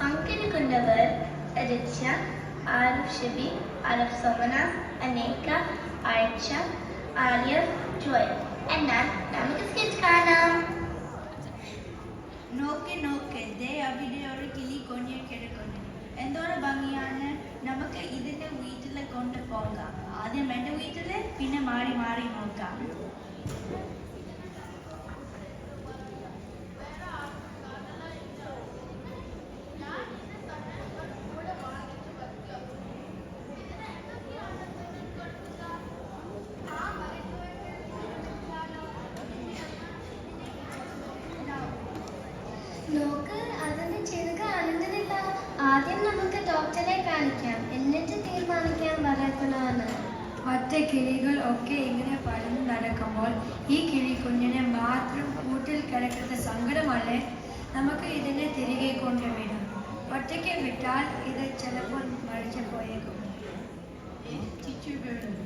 പങ്കിടുന്നവർ രച, ആരിഫ് ഷബി, ആരിഫ് സോമനാഥ്, അനേക, ആയിഷ, ആലിയർ, ജോയൽ. എന്നാൽ നമുക്ക് സ്കെച്ച് കാണാം. നോക്ക് നോക്ക്, ദേ അവിടെ ഒരു കിളി കൊഞ്ഞ് കിടക്കുന്നു. എന്തോരം ഭംഗിയാണ്. നമുക്ക് ഇതിന്റെ വീട്ടിൽ കൊണ്ട് പോകാം. ആദ്യം എൻ്റെ വീട്ടിൽ, പിന്നെ മാറി മാറി നോക്കാം. നോക്ക്, അതൊന്നും ചെറുക അനങ്ങുന്നില്ല. ആദ്യം നമുക്ക് ഡോക്ടറെ കാണിക്കാം, എന്നിട്ട് തീരുമാനിക്കാൻ പറയപ്പെടാണ്. മറ്റ കിളികൾ ഒക്കെ ഇങ്ങനെ പറന്ന് നടക്കുമ്പോൾ ഈ കിളിക്കുഞ്ഞിനെ മാത്രം കൂട്ടിൽ കിടക്കുന്ന സങ്കടമല്ലേ? നമുക്ക് ഇതിനെ തിരികെ കൊണ്ടുവിടാം. ഒറ്റയ്ക്ക് വിട്ടാൽ ഇത് ചിലപ്പോൾ മരിച്ചു പോയേക്കും. ടീച്ചർ വേണം,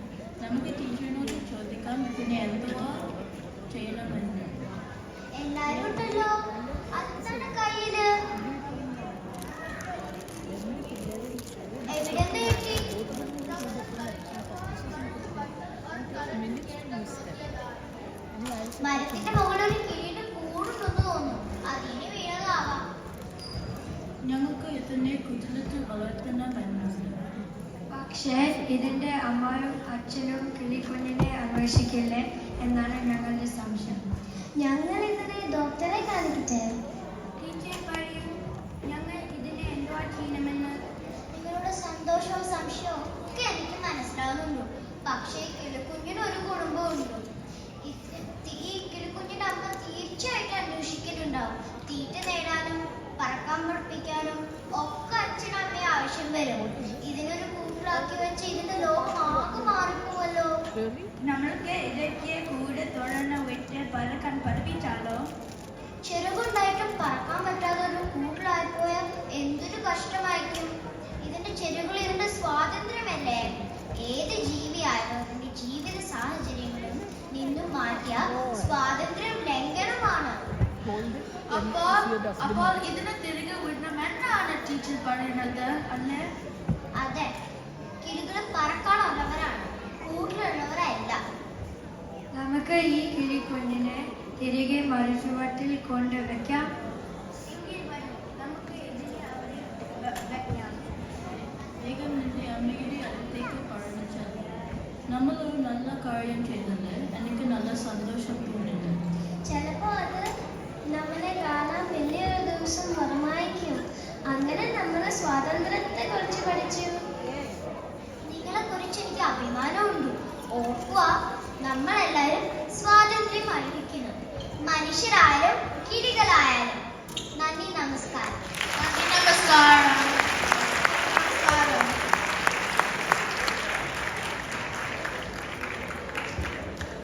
നമുക്ക് ടീച്ചറിനോട് ചോദിക്കാം ഇതിനെ എന്തുവാ ചെയ്യണമെന്ന്. എല്ലാരും ഉണ്ടല്ലോ, അതാണ് കയ്യില്. എവിടെന്താ കിട്ടി? മരത്തിന്റെ മുകളിൽ ഒരു കിളിയുടെ കൂടുണ്ടെന്ന് തോന്നുന്നു. അതിന് വീണതാവാം. ഞങ്ങൾക്ക് ഇതിനെ കുതിരത്ത് വളർത്തണമെന്നുണ്ട്. പക്ഷേ ഇതിന്റെ അമ്മയും അച്ഛനും കിളിക്കുഞ്ഞിനെ അന്വേഷിക്കില്ലേ എന്നാണ് ഞങ്ങളുടെ സംശയം. ഞങ്ങൾ ഇതിനെ ഡോക്ടറെ കാണിക്കട്ടെ. ടീച്ചർ പറയൂ, ഞങ്ങൾ ഇതിനെ എന്തുവാ ചെയ്യണമെന്ന്? നിങ്ങളുടെ സന്തോഷവും സംശയവും ഒക്കെ എനിക്ക് മനസ്സിലാകുന്നുണ്ട്. പക്ഷേ കിളിക്കുഞ്ഞിന് ഒരു കുടുംബമുണ്ട്. ഈ കിളിക്കുഞ്ഞിന്റെ അമ്മ തീർച്ചയായിട്ടും അന്വേഷിക്കുന്നുണ്ടാവും. തീറ്റ നേടാനും പറക്കാൻ പഠിപ്പിക്കാനും ഒക്കെ അച്ഛനും അമ്മയെ ആവശ്യം വരും. ഇതിനൊരു കൂട്ടിലാക്കി വെച്ച് ഇതിന്റെ ലോകം ആകെ മാറിപ്പോവല്ലോ. നമ്മൾക്ക് ഇടയ്ക്ക് കൂടെ തുടർന്ന് വിട്ട് പറക്കാൻ പഠിപ്പിച്ചാലോ? ചെറുകുണ്ടായിട്ടും പറക്കാൻ പറ്റാതെ ഒരു കൂട്ടിലായിപ്പോയാൽ എന്തൊരു കഷ്ടമായിരിക്കും. ഇതിന്റെ ചെറുകൾ ഇതിന്റെ സ്വാതന്ത്ര്യമല്ലേ. ഏത് ജീവിയായാലും അതിന്റെ ജീവിത സാഹചര്യങ്ങളും നിന്നും മാറ്റിയ സ്വാതന്ത്ര്യം ലംഘനമാണ്. അപ്പോൾ ഇതിനെ തിരികെ വിടണമെന്നാണ് ടീച്ചർ പറയുന്നത് അല്ലേ? അതെ, കിളികൾ പറക്കാനുള്ളവരാണ്, കൂട്ടിലുള്ളവരല്ല. നമുക്ക് ഈ കിളിക്കുഞ്ഞിനെ തിരികെ മരുചുവട്ടിൽ കൊണ്ടുവയ്ക്കാം. നമുക്ക് ഇതിനെ അവിടെ വെക്കാം. വേഗം നിന്റെ അമ്മയുടെ അടുത്തേക്ക് പറഞ്ഞാൽ നമ്മളൊരു നല്ല കാര്യം ചെയ്തത് എനിക്ക് നല്ല സന്തോഷം തോന്നുന്നുണ്ട്. ചിലപ്പോ അത് നമ്മളെ കാണാൻ വലിയൊരു ദിവസം വരമായിരിക്കും. അങ്ങനെ നമ്മൾ സ്വാതന്ത്ര്യത്തെ കുറിച്ച് പഠിച്ചു. നിങ്ങളെ കുറിച്ച് എനിക്ക് അഭിമാനമുണ്ട്. ഓർക്കുക, നമ്മളെല്ലാവരും സ്വാതന്ത്ര്യം അറിയിക്കുന്നു. മനുഷ്യരായാലും കിളികളായാലും